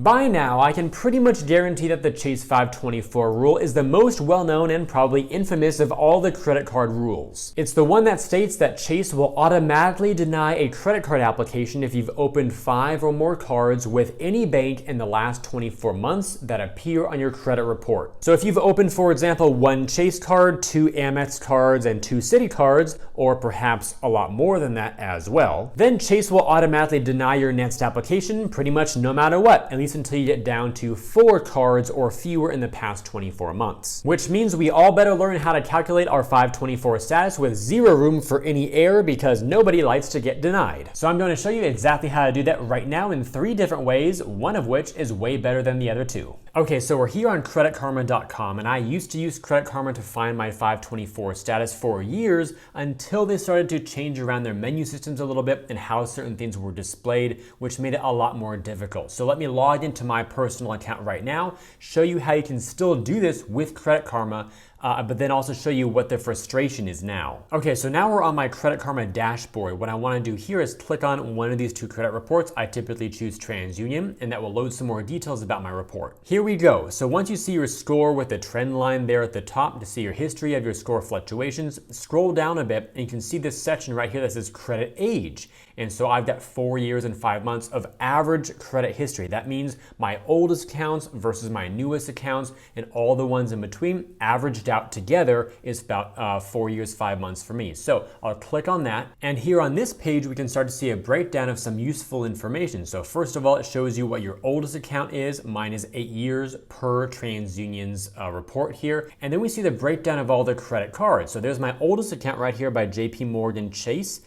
By now, I can pretty much guarantee that the Chase 524 rule is the most well-known and probably infamous of all the credit card rules. It's the one that states that Chase will automatically deny a credit card application if you've opened 5 or more cards with any bank in the last 24 months that appear on your credit report. So if you've opened, for example, 1 Chase card, 2 Amex cards, and 2 Citi cards, or perhaps a lot more than that as well, then Chase will automatically deny your next application pretty much no matter what, at least until you get down to 4 cards or fewer in the past 24 months. Which means we all better learn how to calculate our 524 status with zero room for any error, because nobody likes to get denied. So I'm going to show you exactly how to do that right now in 3 different ways, one of which is way better than the other 2. Okay, so we're here on creditkarma.com, and I used to use Credit Karma to find my 524 status for years until they started to change around their menu systems a little bit and how certain things were displayed, which made it a lot more difficult. So let me log into my personal account right now, show you how you can still do this with Credit Karma, but then also show you what the frustration is now. Okay, so now we're on my Credit Karma dashboard. What I want to do here is click on one of these 2 credit reports. I typically choose TransUnion, and that will load some more details about my report. Here we go. So once you see your score with the trend line there at the top to see your history of your score fluctuations, scroll down a bit and you can see this section right here that says credit age. And so I've got 4 years and 5 months of average credit history. That means my oldest accounts versus my newest accounts and all the ones in between averaged out together is about 4 years, 5 months for me. So I'll click on that. And here on this page, we can start to see a breakdown of some useful information. So first of all, it shows you what your oldest account is. Mine is 8 years per TransUnion's report here. And then we see the breakdown of all the credit cards. So there's my oldest account right here by JP Morgan Chase.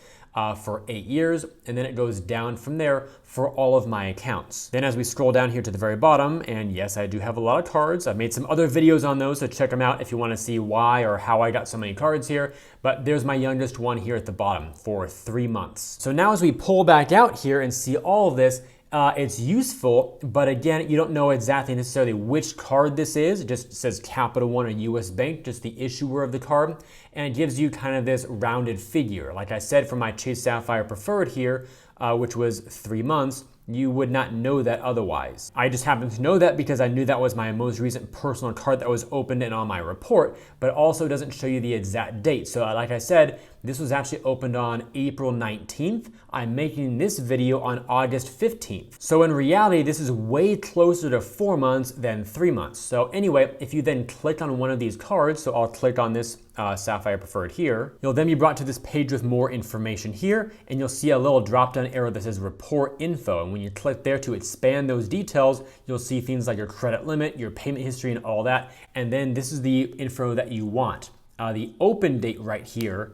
For 8 years, and then it goes down from there for all of my accounts. Then as we scroll down here to the very bottom, and yes, I do have a lot of cards. I've made some other videos on those, so check them out if you want to see why or how I got so many cards here. But there's my youngest one here at the bottom for 3 months. So now as we pull back out here and see all of this, it's useful, but again, you don't know exactly necessarily which card this is. It just says Capital One or US Bank, just the issuer of the card, and it gives you kind of this rounded figure. Like I said, for my Chase Sapphire Preferred here, which was 3 months, you would not know that otherwise. I just happened to know that because I knew that was my most recent personal card that was opened and on my report, but it also doesn't show you the exact date. So like I said, this was actually opened on April 19th. I'm making this video on August 15th. So in reality, this is way closer to 4 months than 3 months. So anyway, if you then click on one of these cards, so I'll click on this Sapphire Preferred here, you'll then be brought to this page with more information here, and you'll see a little drop-down arrow that says Report Info. And when you click there to expand those details, you'll see things like your credit limit, your payment history, and all that. And then this is the info that you want. The open date right here,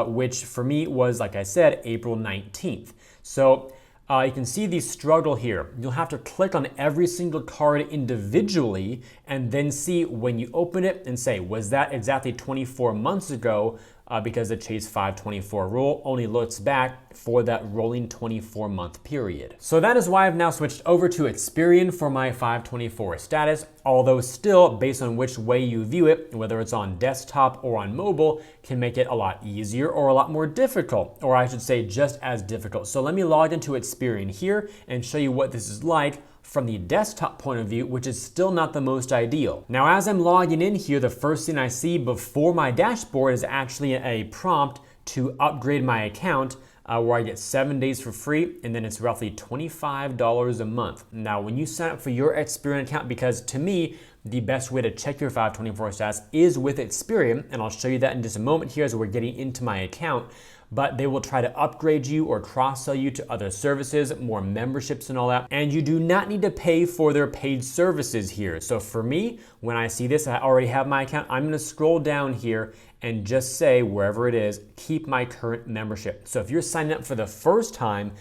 which for me was, like I said, April 19th. So you can see the struggle here. You'll have to click on every single card individually and then see when you open it and say, was that exactly 24 months ago? Because the Chase 524 rule only looks back for that rolling 24-month period. So that is why I've now switched over to Experian for my 524 status, although still, based on which way you view it, whether it's on desktop or on mobile, can make it a lot easier or a lot more difficult, or I should say just as difficult. So let me log into Experian here and show you what this is like from the desktop point of view, which is still not the most ideal. Now, as I'm logging in here, the first thing I see before my dashboard is actually a prompt to upgrade my account, where I get 7 days for free, and then it's roughly $25 a month. Now, when you sign up for your Experian account, because to me, the best way to check your 524 status is with Experian, and I'll show you that in just a moment here as we're getting into my account, but they will try to upgrade you or cross-sell you to other services, more memberships and all that. And you do not need to pay for their paid services here. So for me, when I see this, I already have my account, I'm gonna scroll down here and just say, wherever it is, keep my current membership. So if you're signing up for the first time,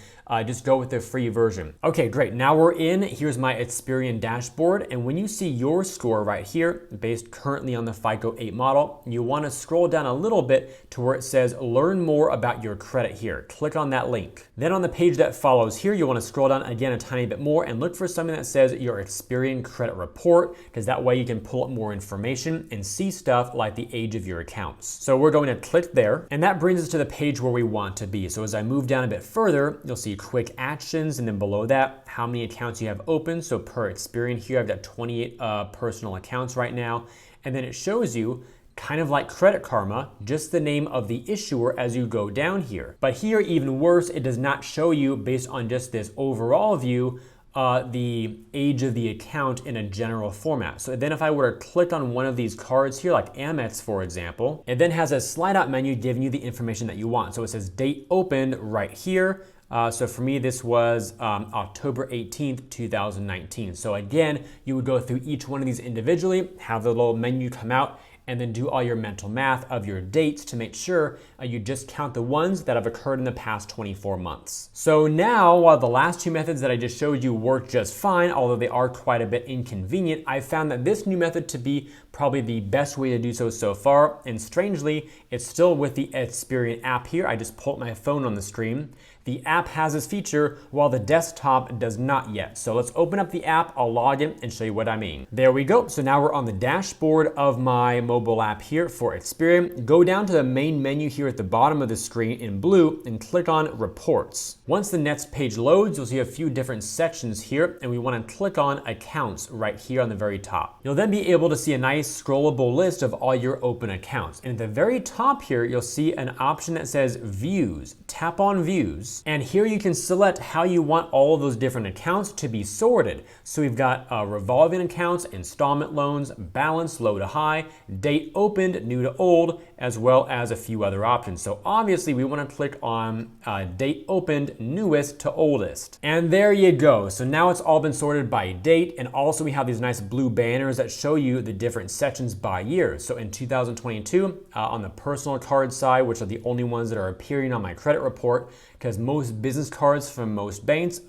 just go with the free version. Okay, great. Now we're in. Here's my Experian dashboard. And when you see your score right here, based currently on the FICO 8 model, you want to scroll down a little bit to where it says learn more about your credit here. Click on that link. Then on the page that follows here, you want to scroll down again a tiny bit more and look for something that says your Experian credit report, because that way you can pull up more information and see stuff like the age of your accounts. So we're going to click there, and that brings us to the page where we want to be. So as I move down a bit further, you'll see quick actions, and then below that, how many accounts you have open. So per Experian here, I've got 28 personal accounts right now. And then it shows you, kind of like Credit Karma, just the name of the issuer as you go down here. But here, even worse, it does not show you, based on just this overall view, the age of the account in a general format. So then if I were to click on one of these cards here, like Amex, for example, it then has a slide out menu giving you the information that you want. So it says date opened right here. So for me, this was October 18th, 2019. So again, you would go through each one of these individually, have the little menu come out, and then do all your mental math of your dates to make sure you just count the ones that have occurred in the past 24 months. So now, while the last two methods that I just showed you work just fine, although they are quite a bit inconvenient, I found that this new method to be probably the best way to do so far. And strangely, it's still with the Experian app here. I just pulled my phone on the screen. The app has this feature while the desktop does not yet. So let's open up the app, I'll log in and show you what I mean. There we go. So now we're on the dashboard of my mobile app here for Experian. Go down to the main menu here at the bottom of the screen in blue and click on Reports. Once the next page loads, you'll see a few different sections here, and we want to click on Accounts right here on the very top. You'll then be able to see a nice scrollable list of all your open accounts. And at the very top here, you'll see an option that says Views. Tap on Views. And here you can select how you want all of those different accounts to be sorted. So we've got revolving accounts, installment loans, balance, low to high, date opened, new to old, as well as a few other options. So obviously we want to click on date opened, newest to oldest. And there you go. So now it's all been sorted by date. And also we have these nice blue banners that show you the different sections by year. So in 2022, on the personal card side, which are the only ones that are appearing on my credit report, because most business cards from most banks,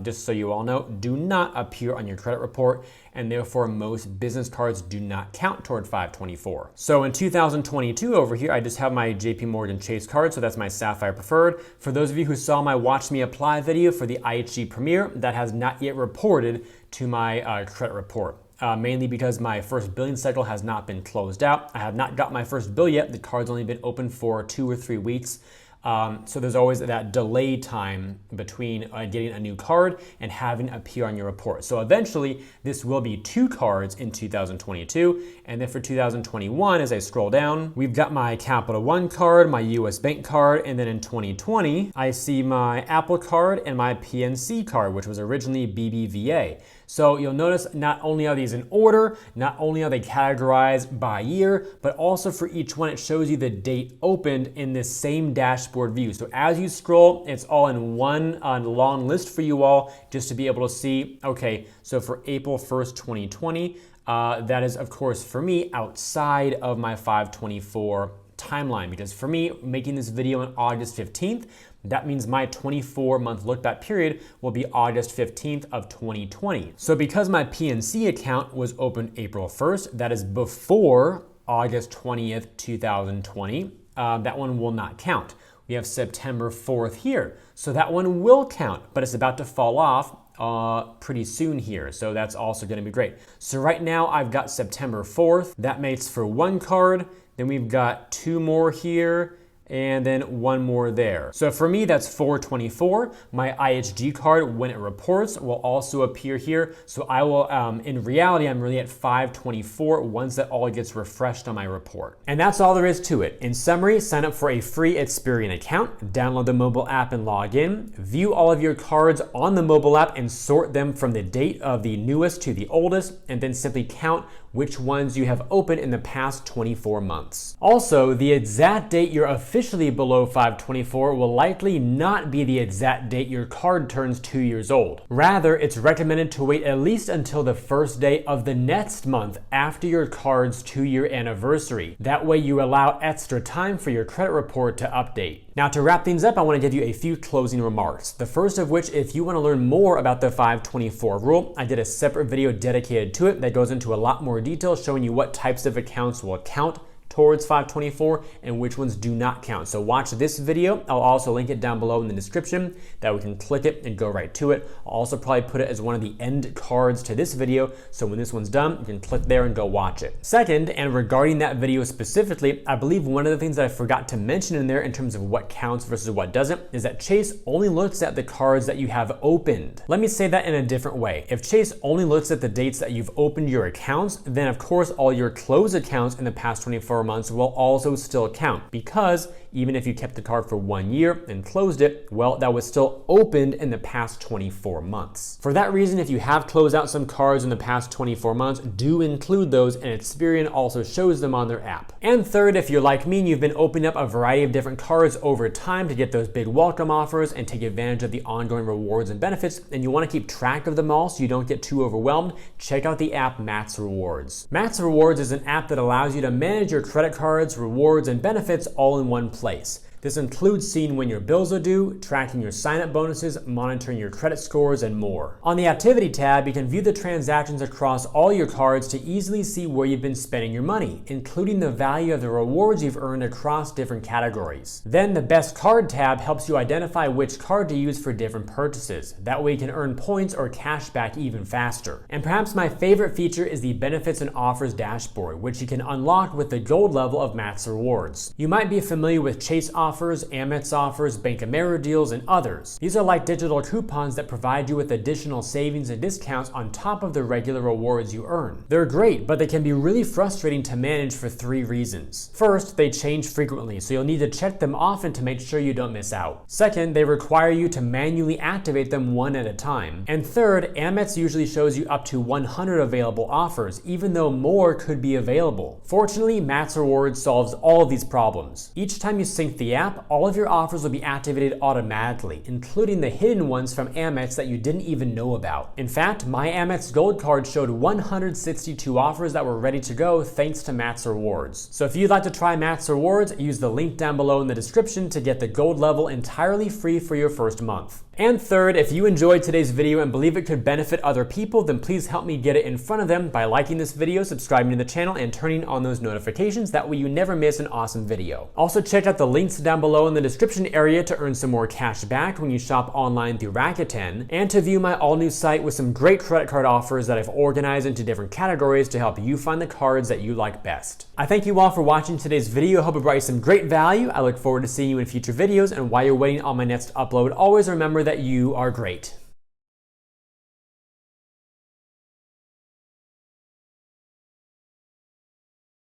just so you all know, do not appear on your credit report, and therefore most business cards do not count toward 524. So in 2022 over here, I just have my JP Morgan Chase card, so that's my Sapphire Preferred. For those of you who saw my Watch Me Apply video for the IHG Premier, that has not yet reported to my credit report. Mainly because my first billing cycle has not been closed out. I have not got my first bill yet. The card's only been open for 2 or 3 weeks. So there's always that delay time between getting a new card and having it appear on your report. So eventually this will be 2 cards in 2022. And then for 2021, as I scroll down, we've got my Capital One card, my US Bank card, and then in 2020, I see my Apple card and my PNC card, which was originally BBVA. So you'll notice not only are these in order, not only are they categorized by year, but also for each one, it shows you the date opened in this same dashboard view. So as you scroll, it's all in one long list for you all, just to be able to see, okay, so for April 1st, 2020, that is, of course, for me, outside of my 524 timeline, because for me, making this video on August 15th, that means my 24-month look-back period will be August 15th of 2020. So because my PNC account was opened April 1st, that is before August 20th, 2020, that one will not count. We have September 4th here, so that one will count, but it's about to fall off pretty soon here, so that's also going to be great. So right now I've got September 4th. That makes for 1 card. Then we've got 2 more here, and then 1 more there. So for me, that's 424. My IHG card, when it reports, will also appear here. So I will, in reality, I'm really at 524 once that all gets refreshed on my report. And that's all there is to it. In summary, sign up for a free Experian account, download the mobile app and log in, view all of your cards on the mobile app and sort them from the date of the newest to the oldest, and then simply count which ones you have opened in the past 24 months. Also, the exact date you're officially below 524 will likely not be the exact date your card turns 2 years old. Rather, it's recommended to wait at least until the first day of the next month after your card's 2-year anniversary. That way you allow extra time for your credit report to update. Now, to wrap things up, I want to give you a few closing remarks. The first of which, if you want to learn more about the 524 rule, I did a separate video dedicated to it that goes into a lot more detail showing you what types of accounts will count towards 524 and which ones do not count. So watch this video. I'll also link it down below in the description that we can click it and go right to it. I'll also probably put it as one of the end cards to this video, so when this one's done, you can click there and go watch it. Second, and regarding that video specifically, I believe one of the things that I forgot to mention in there in terms of what counts versus what doesn't is that Chase only looks at the cards that you have opened. Let me say that in a different way. If Chase only looks at the dates that you've opened your accounts, then of course all your closed accounts in the past 24 months will also still count, because even if you kept the card for 1 year and closed it, well, that was still opened in the past 24 months. For that reason, if you have closed out some cards in the past 24 months, do include those, and Experian also shows them on their app. And third, if you're like me and you've been opening up a variety of different cards over time to get those big welcome offers and take advantage of the ongoing rewards and benefits, and you want to keep track of them all so you don't get too overwhelmed, check out the app Matt's Rewards. Matt's Rewards is an app that allows you to manage your credit cards, rewards, and benefits all in one place. This includes seeing when your bills are due, tracking your sign-up bonuses, monitoring your credit scores, and more. On the Activity tab, you can view the transactions across all your cards to easily see where you've been spending your money, including the value of the rewards you've earned across different categories. Then the Best Card tab helps you identify which card to use for different purchases. That way you can earn points or cash back even faster. And perhaps my favorite feature is the Benefits and Offers dashboard, which you can unlock with the gold level of Matt's Rewards. You might be familiar with Chase offers, Amex offers, Bank of America deals, and others. These are like digital coupons that provide you with additional savings and discounts on top of the regular rewards you earn. They're great, but they can be really frustrating to manage for 3 reasons. First, they change frequently, so you'll need to check them often to make sure you don't miss out. Second, they require you to manually activate them one at a time. And third, Amex usually shows you up to 100 available offers, even though more could be available. Fortunately, Matt's Rewards solves all of these problems. Each time you sync the app, all of your offers will be activated automatically, including the hidden ones from Amex that you didn't even know about. In fact, my Amex Gold card showed 162 offers that were ready to go thanks to Matt's Rewards. So if you'd like to try Matt's Rewards, use the link down below in the description to get the gold level entirely free for your first month. And third, if you enjoyed today's video and believe it could benefit other people, then please help me get it in front of them by liking this video, subscribing to the channel, and turning on those notifications. That way you never miss an awesome video. Also check out the links down below in the description area to earn some more cash back when you shop online through Rakuten, and to view my all-new site with some great credit card offers that I've organized into different categories to help you find the cards that you like best. I thank you all for watching today's video. I hope it brought you some great value. I look forward to seeing you in future videos, and while you're waiting on my next upload, always remember that you are great.